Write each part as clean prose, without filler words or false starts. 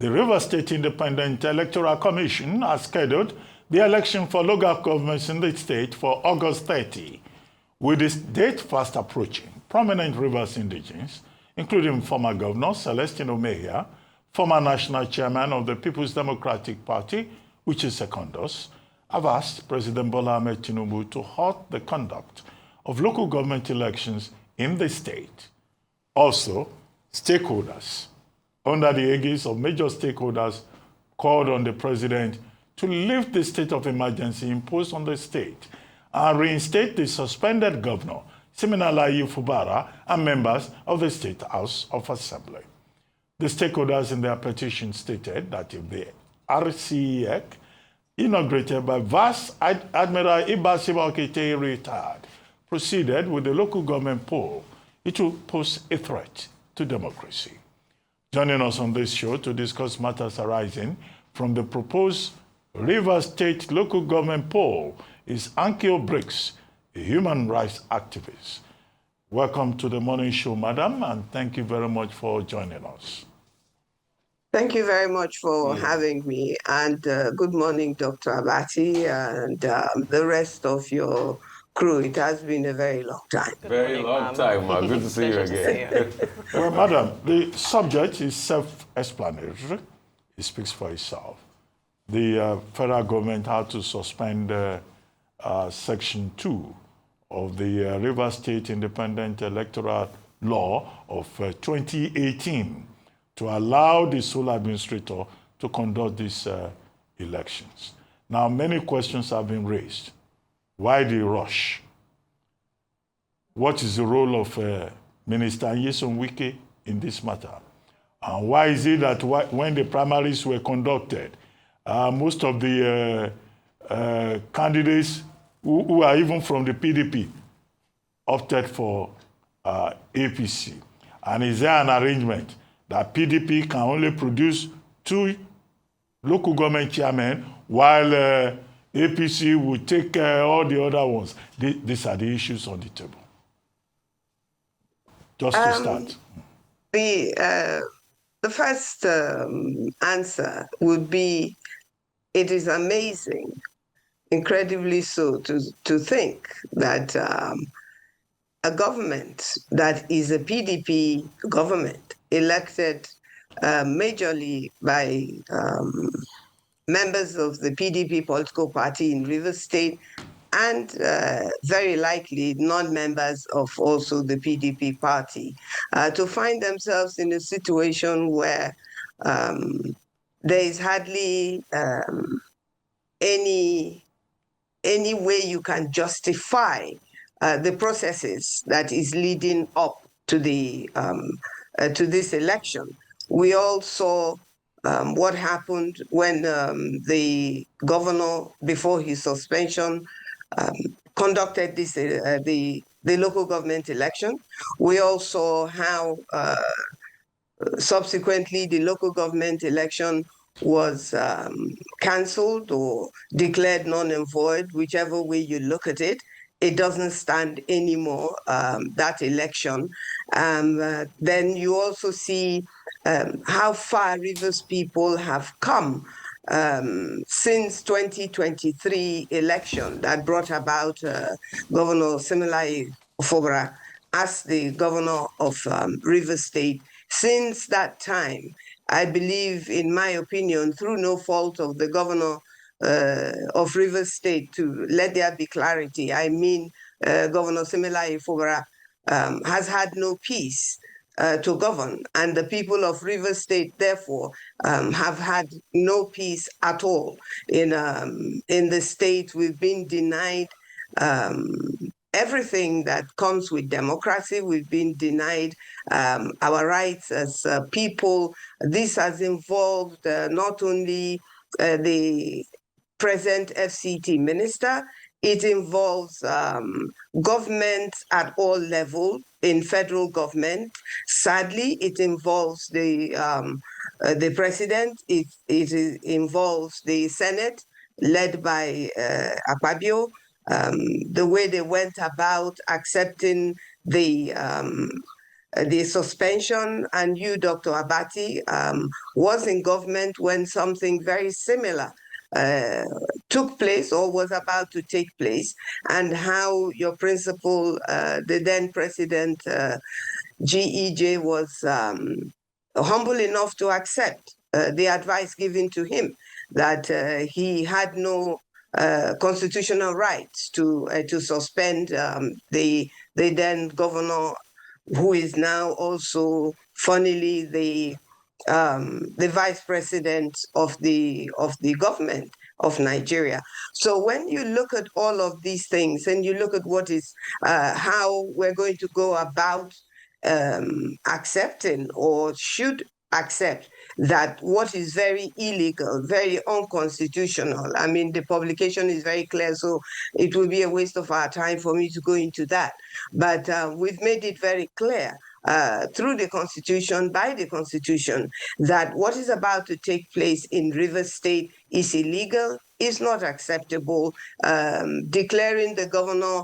The Rivers State Independent Electoral Commission has scheduled the election for local governments in the state for August 30. With this date fast approaching, prominent Rivers indigents, including former Governor Celestine Omehia, former national chairman of the People's Democratic Party, which is Secondus, have asked President Bola Ahmed Tinubu to halt the conduct of local government elections in the state. Also, stakeholders, under the aegis of major stakeholders, called on the president to lift the state of emergency imposed on the state and reinstate the suspended governor, Siminalayi Fubara, and members of the State House of Assembly. The stakeholders in their petition stated that if the RCEC, inaugurated by Vice Admiral Ibasiba Okete, retired, proceeded with the local government poll, it will pose a threat to democracy. Joining us on this show to discuss matters arising from the proposed Rivers State local government poll is Annkio Briggs, a human rights activist. Welcome to the morning show, madam, and thank you very much for joining us. Thank you very much for having me, and good morning, Dr. Abati, and the rest of your crew. It has been a very long time. Very long time, ma. Good to see you again. Well, madam, the subject is self-explanatory. It speaks for itself. The federal government had to suspend Section 2 of the Rivers State Independent Electoral Law of 2018 to allow the sole administrator to conduct these elections. Now, many questions have been raised. Why the rush? What is the role of Minister Nyesom Wike in this matter? And why is it that when the primaries were conducted, most of the candidates who are even from the PDP opted for APC? And is there an arrangement that PDP can only produce 2 local government chairmen while APC will take all the other ones? These are the issues on the table. Just to start. The first answer would be, it is amazing, incredibly so, to think that a government that is a PDP government, elected majorly by members of the PDP political party in Rivers State, and very likely non-members of also the PDP party, to find themselves in a situation where there is hardly any way you can justify the processes that is leading up to the to this election. We all saw what happened when the governor, before his suspension, conducted this the local government election. We all saw how subsequently the local government election was cancelled or declared null and void, whichever way you look at it. It doesn't stand anymore, that election. Then you also see how far Rivers people have come since 2023 election that brought about Governor Siminalayi Fubara as the governor of Rivers State. Since that time, I believe, in my opinion, through no fault of the governor of Rivers State, to let there be clarity, I mean Governor Siminalayi Fubara has had no peace to govern, and the people of Rivers State, therefore, have had no peace at all. In the state, we've been denied everything that comes with democracy. We've been denied our rights as people. This has involved not only the present FCT minister, it involves government at all levels in federal government. Sadly, it involves the president. It involves the Senate, led by Akpabio. The way they went about accepting the the suspension, and you, Dr. Abati, was in government when something very similar took place or was about to take place, and how your principal, the then president, GEJ, was humble enough to accept the advice given to him that he had no constitutional rights to suspend the then governor, who is now also, funnily, the vice president of the government of Nigeria. So when you look at all of these things and you look at what is how we're going to go about accepting, or should accept, that what is very illegal, very unconstitutional. I mean, the publication is very clear, so it will be a waste of our time for me to go into that. But we've made it very clear through the Constitution, by the Constitution, that what is about to take place in Rivers State is illegal, is not acceptable. Declaring the governor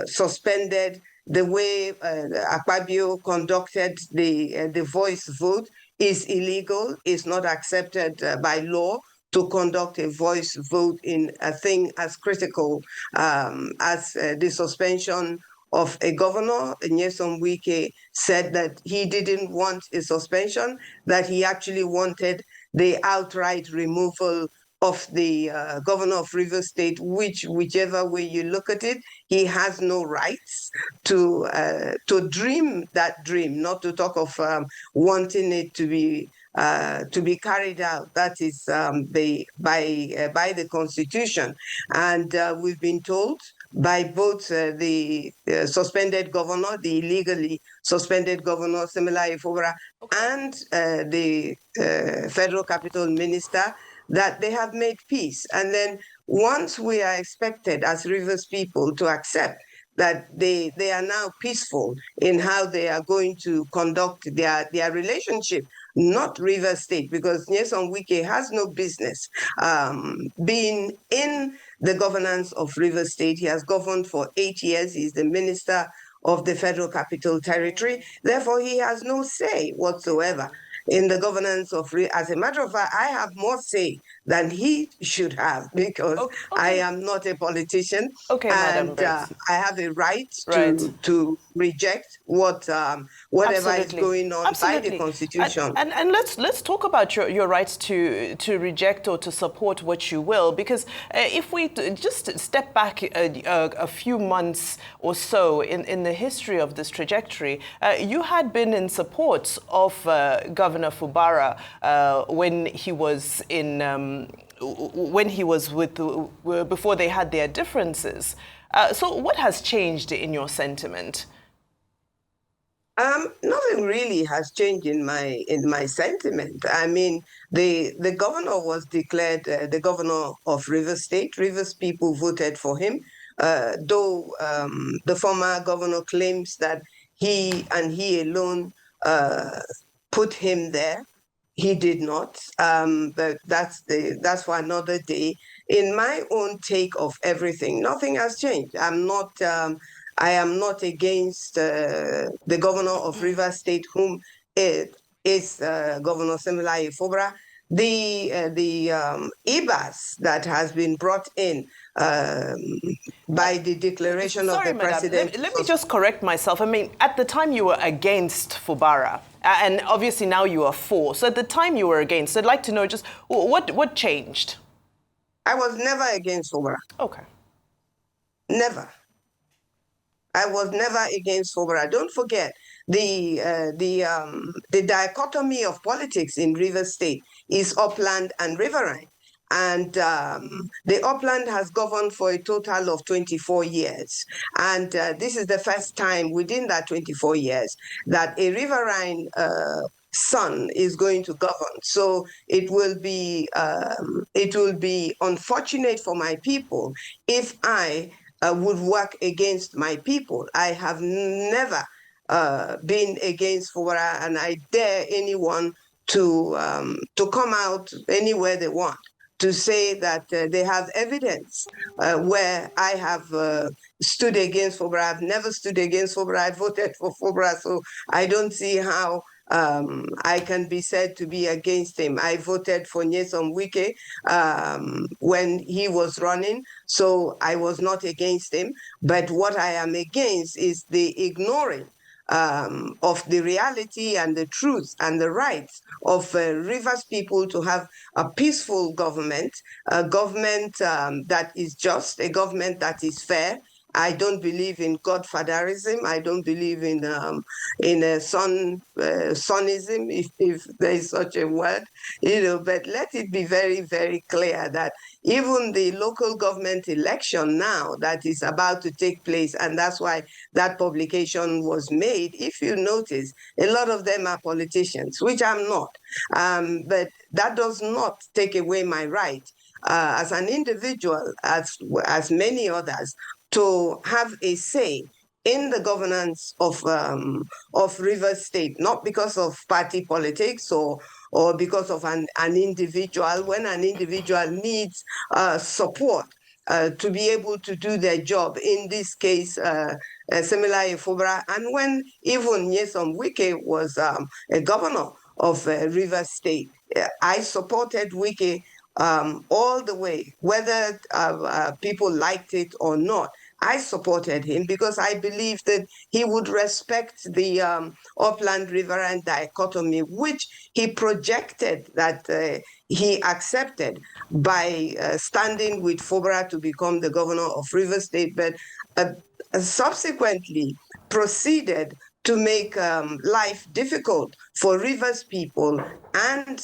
suspended, the way Akpabio conducted the voice vote, is illegal, is not accepted by law to conduct a voice vote in a thing as critical as the suspension of a governor. Nyesom Wike said that he didn't want a suspension, that he actually wanted the outright removal of the governor of Rivers State, whichever way you look at it, he has no rights to dream that dream, not to talk of wanting it to be carried out. That is by the Constitution, and we've been told by both the suspended governor, the illegally suspended governor, Simila Ifobra, and the Federal Capital Minister, that they have made peace. And then once we are expected as Rivers people to accept that they are now peaceful in how they are going to conduct their relationship, not Rivers State, because Nyesom Wike has no business being in the governance of Rivers State. He has governed for 8 years. He's the minister of the Federal Capital Territory. Therefore, he has no say whatsoever in the governance of, as a matter of fact, I have more say than he should have, because I am not a politician, and I have a right to reject whatever is going on by the Constitution. And let's talk about your rights to reject or to support what you will, because if we just step back a few months or so in the history of this trajectory, you had been in support of Governor Fubara when he was before they had their differences. So what has changed in your sentiment? Nothing really has changed in my sentiment. I mean, the governor was declared the governor of Rivers State. Rivers people voted for him, though the former governor claims that he and he alone put him there. He did not, but that's for another day. In my own take of everything, nothing has changed. I am not against the governor of Rivers State, whom it is Governor Simila Ifobra. The IBAS that has been brought in by the declaration of the president. Let me just correct myself. I mean, at the time you were against Fubara, and obviously now you are for. So at the time you were against. I'd like to know just what changed. I was never against Fubara. Okay. Never. I was never against Fubara. Don't forget the dichotomy of politics in Rivers State is upland and riverine. And the upland has governed for a total of 24 years. And this is the first time within that 24 years that a riverine son is going to govern. So it will be unfortunate for my people if I would work against my people. I have never been against Fubara, and I dare anyone to come out anywhere they want to say that they have evidence where I have stood against FOBRA. I've never stood against FOBRA. I voted for FOBRA, so I don't see how I can be said to be against him. I voted for Nyesom Wike when he was running, so I was not against him. But what I am against is the ignoring of the reality and the truth and the rights of Rivers people to have a peaceful government, a government that is just, a government that is fair. I don't believe in godfatherism. I don't believe in sonism, if there is such a word, But let it be very, very clear that even the local government election now that is about to take place, and that's why that publication was made. If you notice, a lot of them are politicians, which I'm not. But that does not take away my right as an individual, as many others, to have a say in the governance of Rivers State, not because of party politics or because of an individual. When an individual needs support to be able to do their job, in this case, similar FOBRA, and when even Nyesom Wike was a governor of Rivers State, I supported Wike all the way, whether people liked it or not. I supported him because I believed that he would respect the upland-riverine dichotomy, which he projected that he accepted by standing with FOBRA to become the governor of Rivers State, but subsequently proceeded to make life difficult for Rivers people and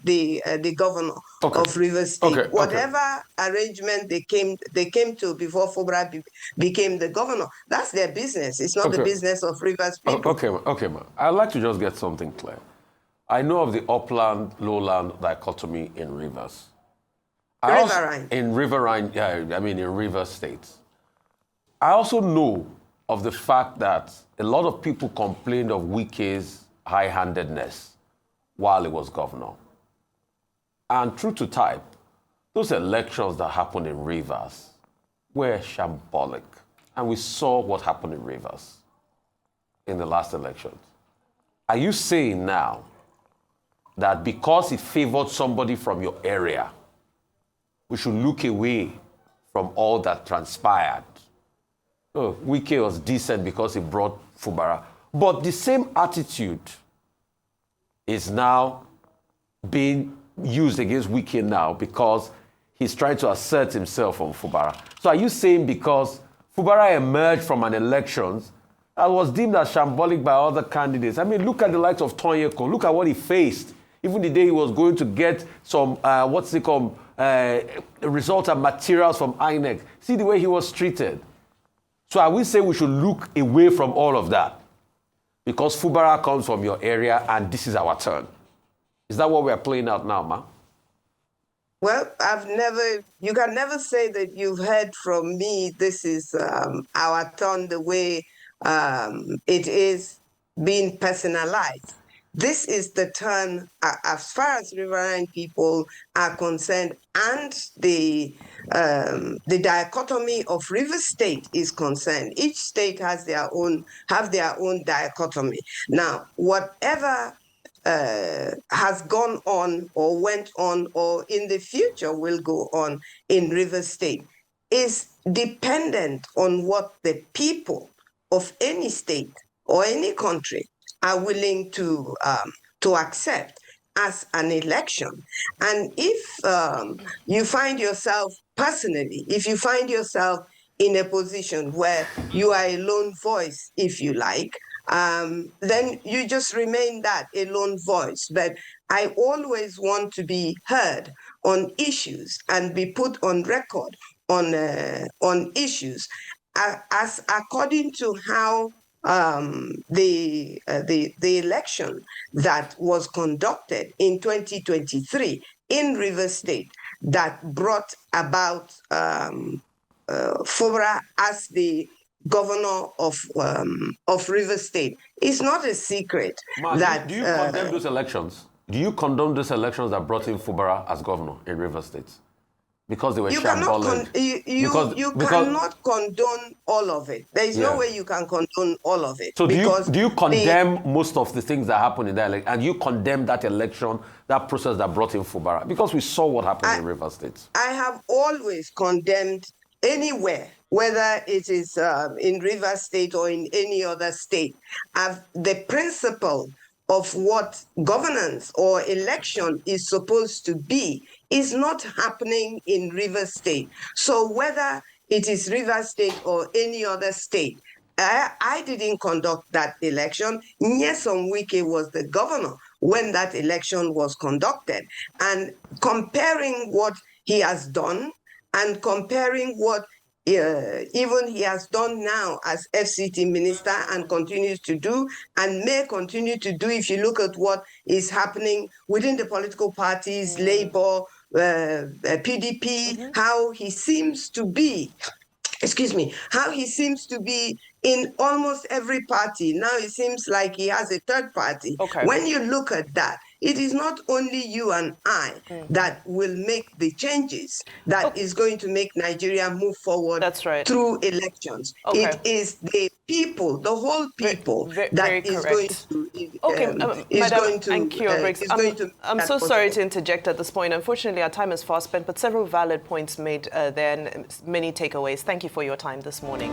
the governor of Rivers State. Whatever arrangement they came to before FOBRA became the governor, that's their business. It's not the business of Rivers people. Okay, ma. I'd like to just get something clear. I know of the upland-lowland dichotomy in Rivers. Riverine. In Riverine, in Rivers State. I also know of the fact that a lot of people complained of Wike's high-handedness while he was governor. And true to type, those elections that happened in Rivers were shambolic. And we saw what happened in Rivers in the last elections. Are you saying now that because he favored somebody from your area, we should look away from all that transpired? Oh, Wike was decent because he brought FOBRA. But the same attitude is now being used against Wike now because he's trying to assert himself on FOBRA. So are you saying because FOBRA emerged from an election that was deemed as shambolic by other candidates? I mean, look at the likes of Tonyeko. Look at what he faced. Even the day he was going to get some, results and materials from INEC. See the way he was treated. So I will say we should look away from all of that because FOBRA comes from your area and this is our turn. Is that what we're playing out now, ma? Well, you can never say that you've heard from me, this is our turn, the way it is being personalized. This is the turn, as far as riverine people are concerned, and the dichotomy of River State is concerned. Each state has their own dichotomy. Now, whatever has gone on or went on or in the future will go on in River State is dependent on what the people of any state or any country are willing to accept as an election. And if you find yourself personally, if you find yourself in a position where you are a lone voice, if you like, then you just remain that, a lone voice. But I always want to be heard on issues and be put on record on issues as according to how the election that was conducted in 2023 in River State that brought about FOBRA as the governor of River State. It's not a secret Ma, that... do you condemn those elections? Do you condone these elections that brought in Fubara as governor in Rivers State? Because they were shambolic. You cannot condone all of it. There is no way you can condone all of it. So do you condemn most of the things that happened in that election? And you condemn that election, that process that brought in Fubara? Because we saw what happened in Rivers State. I have always condemned anywhere, whether it is in Rivers State or in any other state, the principle of what governance or election is supposed to be is not happening in Rivers State. So whether it is Rivers State or any other state, I didn't conduct that election. Nyesom Wike was the governor when that election was conducted. And comparing what he has done and comparing what even he has done now as FCT minister and continues to do and may continue to do if you look at what is happening within the political parties, Labour, PDP, how he seems to be, how he seems to be in almost every party. Now it seems like he has a third party. Okay. When you look at that, it is not only you and I that will make the changes that is going to make Nigeria move forward through elections. Okay. It is the people, the whole people, that is going to Madam Annkio Briggs, I'm so sorry to interject at this point. Unfortunately, our time is fast spent, but several valid points made there and many takeaways. Thank you for your time this morning.